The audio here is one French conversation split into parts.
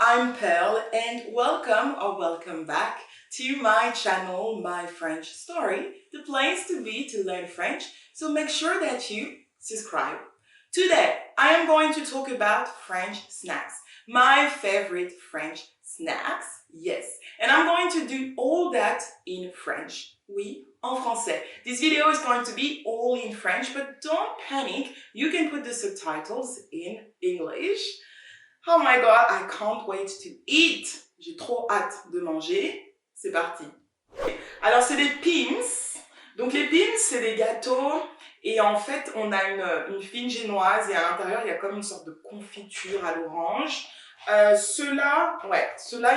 I'm Pearl and welcome back to my channel, My French Story, the place to be to learn French, so make sure that you subscribe. Today, I am going to talk about French snacks, my favorite French snacks, yes, and I'm going to do all that in French, oui, en français. This video is going to be all in French, but don't panic, you can put the subtitles in English. Oh my god, I can't wait to eat. J'ai trop hâte de manger. C'est parti. Alors, c'est des Pim's. Donc, les Pim's, c'est des gâteaux. Et en fait, on a une fine génoise et à l'intérieur, il y a comme une sorte de confiture à l'orange. Ceux-là,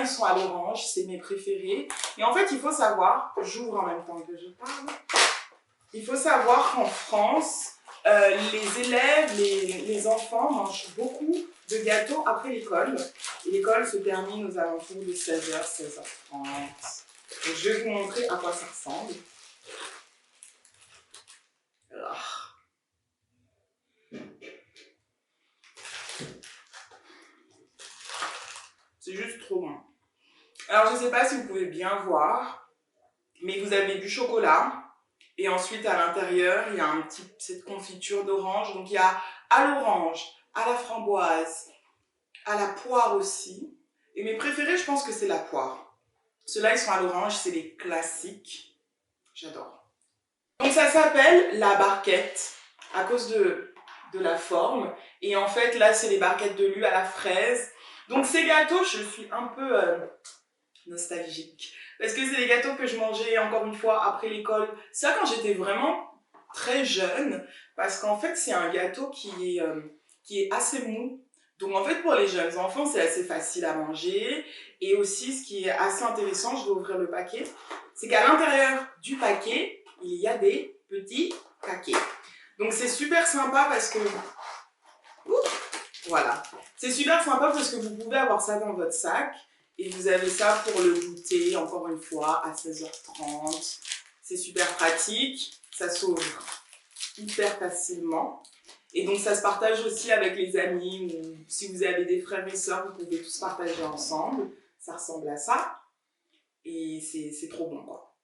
ils sont à l'orange. C'est mes préférés. Et en fait, il faut savoir, j'ouvre en même temps que je parle. Il faut savoir qu'en France, les élèves, les enfants mangent beaucoup de gâteaux après l'école. Et l'école se termine aux alentours de 16h, 16h30. Donc, je vais vous montrer à quoi ça ressemble. C'est juste trop bon. Alors, je ne sais pas si vous pouvez bien voir, mais vous avez du chocolat. Et ensuite, à l'intérieur, il y a cette confiture d'orange. Donc, il y a à l'orange, à la framboise, à la poire aussi. Et mes préférés, je pense que c'est la poire. Ceux-là, ils sont à l'orange, c'est les classiques. J'adore. Donc, ça s'appelle la barquette à cause de la forme. Et en fait, là, c'est les barquettes de Lu à la fraise. Donc, ces gâteaux, je suis un peu nostalgique. Parce que c'est des gâteaux que je mangeais, encore une fois, après l'école. Ça, quand j'étais vraiment très jeune. Parce qu'en fait, c'est un gâteau qui est assez mou. Donc, en fait, pour les jeunes enfants, c'est assez facile à manger. Et aussi, ce qui est assez intéressant, je vais ouvrir le paquet, c'est qu'à l'intérieur du paquet, il y a des petits paquets. Donc, c'est super sympa parce que... Voilà. C'est super sympa parce que vous pouvez avoir ça dans votre sac. Et vous avez ça pour le goûter, encore une fois, à 16h30. C'est super pratique. Ça s'ouvre hyper facilement. Et donc, ça se partage aussi avec les amis. Ou si vous avez des frères et sœurs, vous pouvez tous partager ensemble. Ça ressemble à ça. Et c'est trop bon, quoi.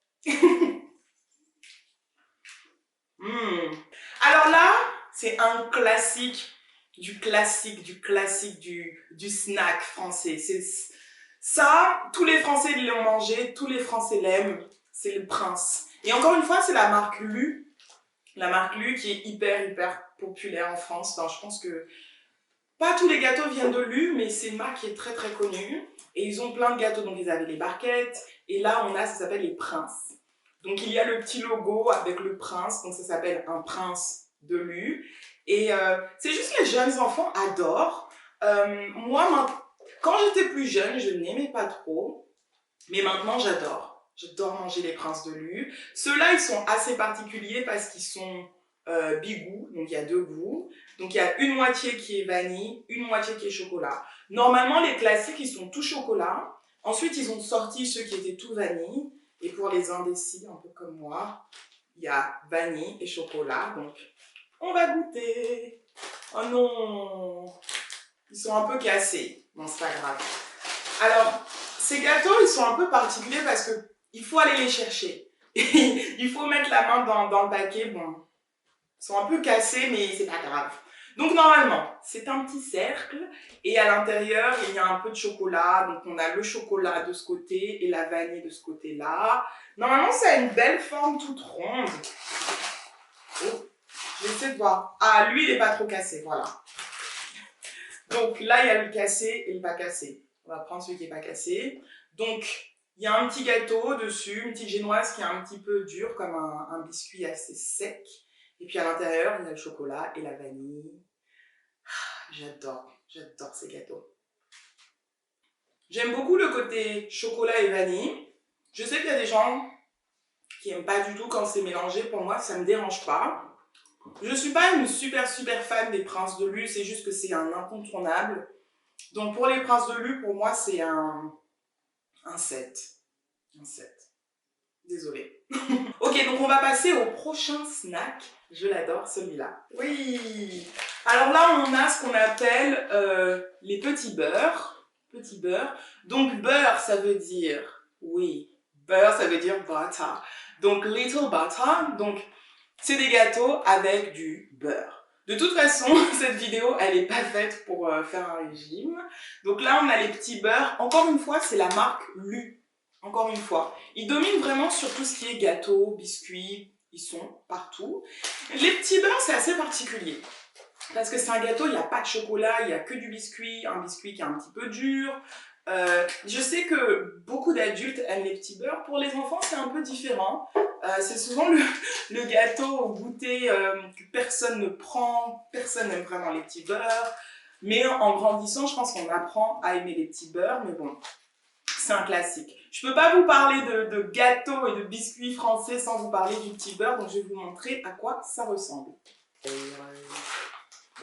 Alors là, c'est un classique du snack français. Ça, tous les Français l'ont mangé, tous les Français l'aiment, c'est le Prince. Et encore une fois, c'est la marque Lu. La marque Lu qui est hyper populaire en France. Enfin, je pense que pas tous les gâteaux viennent de Lu, mais c'est une marque qui est très connue. Et ils ont plein de gâteaux, donc ils avaient les barquettes. Et là, ça s'appelle les Princes. Donc il y a le petit logo avec le prince, donc ça s'appelle un prince de Lu. Et c'est juste que les jeunes enfants adorent. Moi, quand j'étais plus jeune, je n'aimais pas trop, mais maintenant j'adore. J'adore manger les princes de Lu. Ceux-là, ils sont assez particuliers parce qu'ils sont bigoux, donc il y a deux goûts. Donc il y a une moitié qui est vanille, une moitié qui est chocolat. Normalement, les classiques, ils sont tout chocolat. Ensuite, ils ont sorti ceux qui étaient tout vanille. Et pour les indécis, un peu comme moi, il y a vanille et chocolat. Donc, on va goûter. Oh non! Ils sont un peu cassés. Bon, c'est pas grave. Alors, ces gâteaux, ils sont un peu particuliers parce qu'il faut aller les chercher. Il faut mettre la main dans le paquet. Bon, ils sont un peu cassés, mais c'est pas grave. Donc, normalement, c'est un petit cercle. Et à l'intérieur, il y a un peu de chocolat. Donc, on a le chocolat de ce côté et la vanille de ce côté-là. Normalement, ça a une belle forme toute ronde. Oh, je vais essayer de voir. Ah, lui, il n'est pas trop cassé, voilà. Donc, là, il y a le cassé et le pas cassé. On va prendre celui qui n'est pas cassé. Donc, il y a un petit gâteau dessus, une petite génoise qui est un petit peu dure, comme un biscuit assez sec. Et puis, à l'intérieur, il y a le chocolat et la vanille. J'adore ces gâteaux. J'aime beaucoup le côté chocolat et vanille. Je sais qu'il y a des gens qui n'aiment pas du tout quand c'est mélangé. Pour moi, ça ne me dérange pas. Je ne suis pas une super fan des Princes de Lu, c'est juste que c'est un incontournable. Donc pour les Princes de Lu, pour moi, c'est un 7. Un 7. Désolée. Ok, donc on va passer au prochain snack. Je l'adore, celui-là. Oui! Alors là, on a ce qu'on appelle les petits beurres. petit beurre. Donc beurre, ça veut dire, oui, beurre, ça veut dire butter. Donc little butter, donc c'est des gâteaux avec du beurre. De toute façon, cette vidéo, elle n'est pas faite pour faire un régime. Donc là, on a les petits beurres. Encore une fois, c'est la marque Lu. Encore une fois. Ils dominent vraiment sur tout ce qui est gâteau, biscuits. Ils sont partout. Les petits beurres, c'est assez particulier. Parce que c'est un gâteau, il n'y a pas de chocolat, il n'y a que du biscuit. Un biscuit qui est un petit peu dur. Je sais que beaucoup d'adultes aiment les petits beurres. Pour les enfants, c'est un peu différent. C'est souvent le gâteau au goûter que personne ne prend. Personne n'aime vraiment les petits beurres. Mais en grandissant, je pense qu'on apprend à aimer les petits beurres. Mais bon, c'est un classique. Je ne peux pas vous parler de gâteaux et de biscuits français sans vous parler du petit beurre. Donc je vais vous montrer à quoi ça ressemble.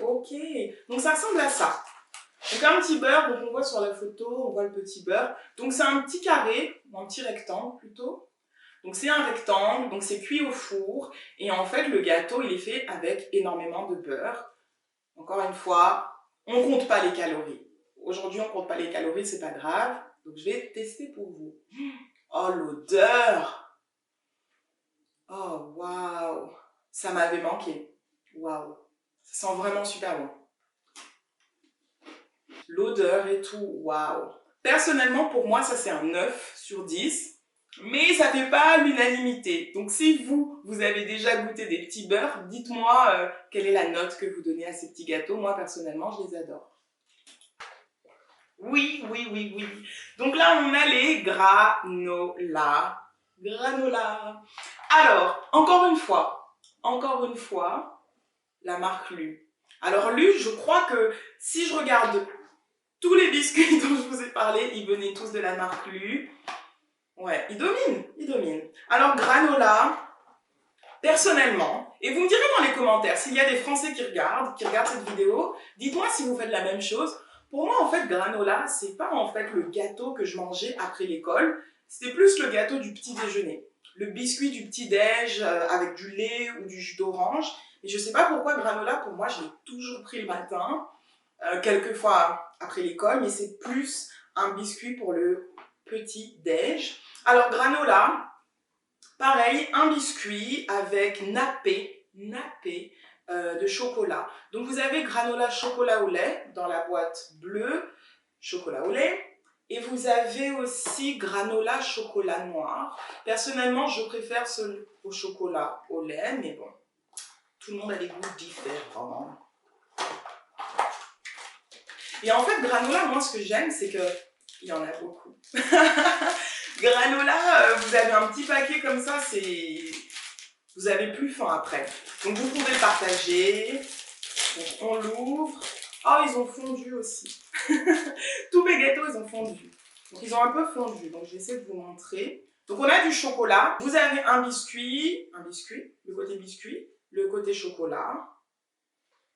Ok, donc ça ressemble à ça. Donc un petit beurre, donc on voit sur la photo, on voit le petit beurre. Donc c'est un petit carré, ou un petit rectangle plutôt. Donc c'est un rectangle, donc c'est cuit au four. Et en fait le gâteau il est fait avec énormément de beurre. Encore une fois, on ne compte pas les calories. Aujourd'hui on ne compte pas les calories, c'est pas grave. Donc je vais tester pour vous. Oh l'odeur! Oh waouh! Ça m'avait manqué. Waouh! Ça sent vraiment super bon. L'odeur et tout, waouh! Personnellement, pour moi, ça c'est un 9 sur 10. Mais ça fait pas l'unanimité. Donc si vous avez déjà goûté des petits beurres, dites-moi quelle est la note que vous donnez à ces petits gâteaux. Moi, personnellement, je les adore. Oui, oui, oui, oui. Donc là, on a les granola. Granola. Alors, encore une fois, la marque Lu. Alors Lu, je crois que si je regarde tous les biscuits dont je vous ai parlé, ils venaient tous de la marque Lu. Ouais, ils dominent. Alors granola, personnellement, et vous me direz dans les commentaires, s'il y a des Français qui regardent cette vidéo, dites-moi si vous faites la même chose. Pour moi, en fait, granola, c'est pas en fait le gâteau que je mangeais après l'école, c'était plus le gâteau du petit déjeuner. Le biscuit du petit déj avec du lait ou du jus d'orange. Et je sais pas pourquoi granola, pour moi, je l'ai toujours pris le matin, quelquefois après l'école, mais c'est plus un biscuit pour le petit déj. Alors granola, pareil, un biscuit avec nappé de chocolat. Donc vous avez granola chocolat au lait dans la boîte bleue, chocolat au lait. Et vous avez aussi granola chocolat noir. Personnellement, je préfère celui au chocolat au lait, mais bon, tout le monde a des goûts différents. Et en fait, granola, moi, ce que j'aime, c'est qu'il y en a beaucoup. Granola, vous avez un petit paquet comme ça, vous avez plus faim après. Donc vous pouvez le partager. Donc on l'ouvre. Oh, ils ont fondu aussi. Tous mes gâteaux, ils ont fondu. Donc ils ont un peu fondu. Donc je vais essayer de vous montrer. Donc on a du chocolat. Vous avez un biscuit, le côté biscuit, le côté chocolat.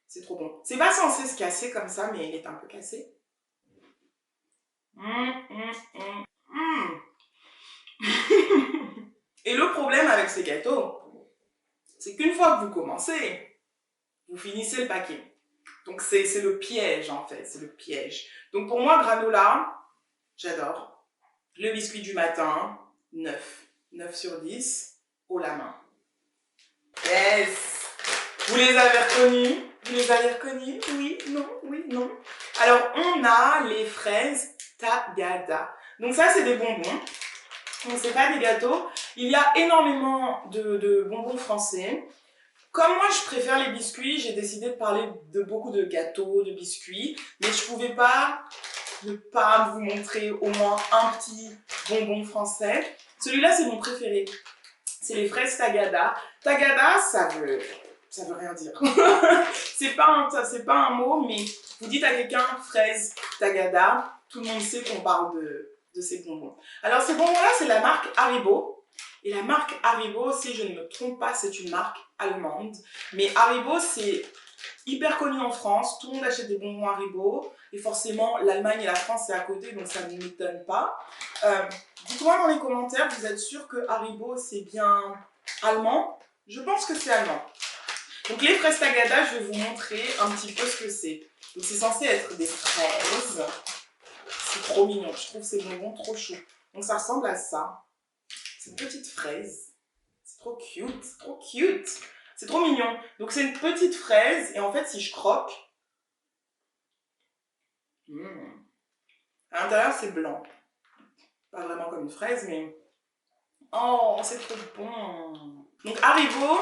C'est trop bon. C'est pas censé se casser comme ça, mais il est un peu cassé. Et le problème avec ces gâteaux, c'est qu'une fois que vous commencez, vous finissez le paquet. Donc c'est le piège en fait, c'est le piège. Donc pour moi, granola, j'adore. Le biscuit du matin, 9. 9 sur 10, haut la main. Yes! Vous les avez reconnus? Vous les avez reconnus? Oui, non, oui, non. Alors on a les fraises Tagada. Donc ça c'est des bonbons. Donc c'est pas des gâteaux. Il y a énormément de bonbons français. Comme moi je préfère les biscuits, j'ai décidé de parler de beaucoup de gâteaux, de biscuits. Mais je pouvais pas ne pas vous montrer au moins un petit bonbon français. Celui-là c'est mon préféré. C'est les fraises Tagada. Tagada, ça veut rien dire. c'est pas un mot, mais vous dites à quelqu'un fraise Tagada, tout le monde sait qu'on parle de ces bonbons. Alors ces bonbons-là, c'est la marque Haribo. Et la marque Haribo, si je ne me trompe pas, c'est une marque allemande. Mais Haribo, c'est hyper connu en France. Tout le monde achète des bonbons Haribo. Et forcément, l'Allemagne et la France, c'est à côté, donc ça ne m'étonne pas. Dites-moi dans les commentaires, vous êtes sûr que Haribo, c'est bien allemand? Je pense que c'est allemand. Donc les fraises Tagada, je vais vous montrer un petit peu ce que c'est. Donc c'est censé être des fraises. C'est trop mignon. Je trouve ces bonbons trop chauds. Donc ça ressemble à ça. C'est une petite fraise. C'est trop cute. Trop cute. C'est trop mignon. Donc c'est une petite fraise. Et en fait, si je croque... À l'intérieur, c'est blanc. Pas vraiment comme une fraise, mais... Oh, c'est trop bon. Donc Haribo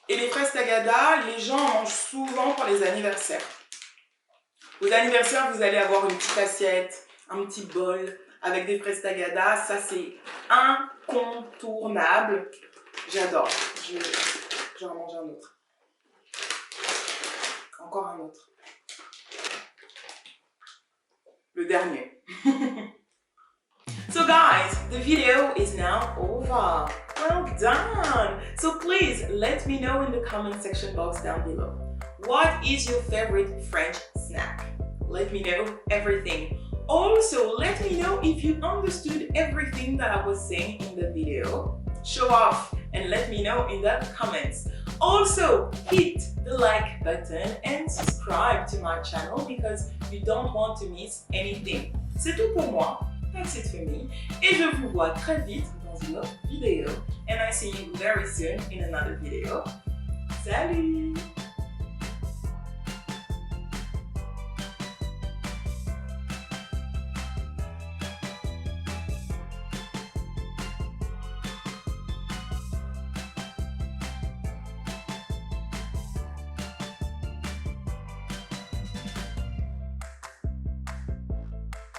et les fraises Tagada, les gens en mangent souvent pour les anniversaires. Aux anniversaires, vous allez avoir une petite assiette, un petit bol avec des fraises Tagada. Ça, c'est incontournable. J'adore. Je vais en manger un autre. Encore un autre. Le dernier. So guys, the video is now over. Well done! So please let me know in the comment section box down below. What is your favorite French snack? Let me know everything. Also, let me know if you understood everything that I was saying in the video. Show off and let me know in the comments. Also, hit the like button and subscribe to my channel because you don't want to miss anything. C'est tout pour moi. That's it for me. Et je vous vois très vite dans une autre vidéo. And I see you very soon in another video. Salut!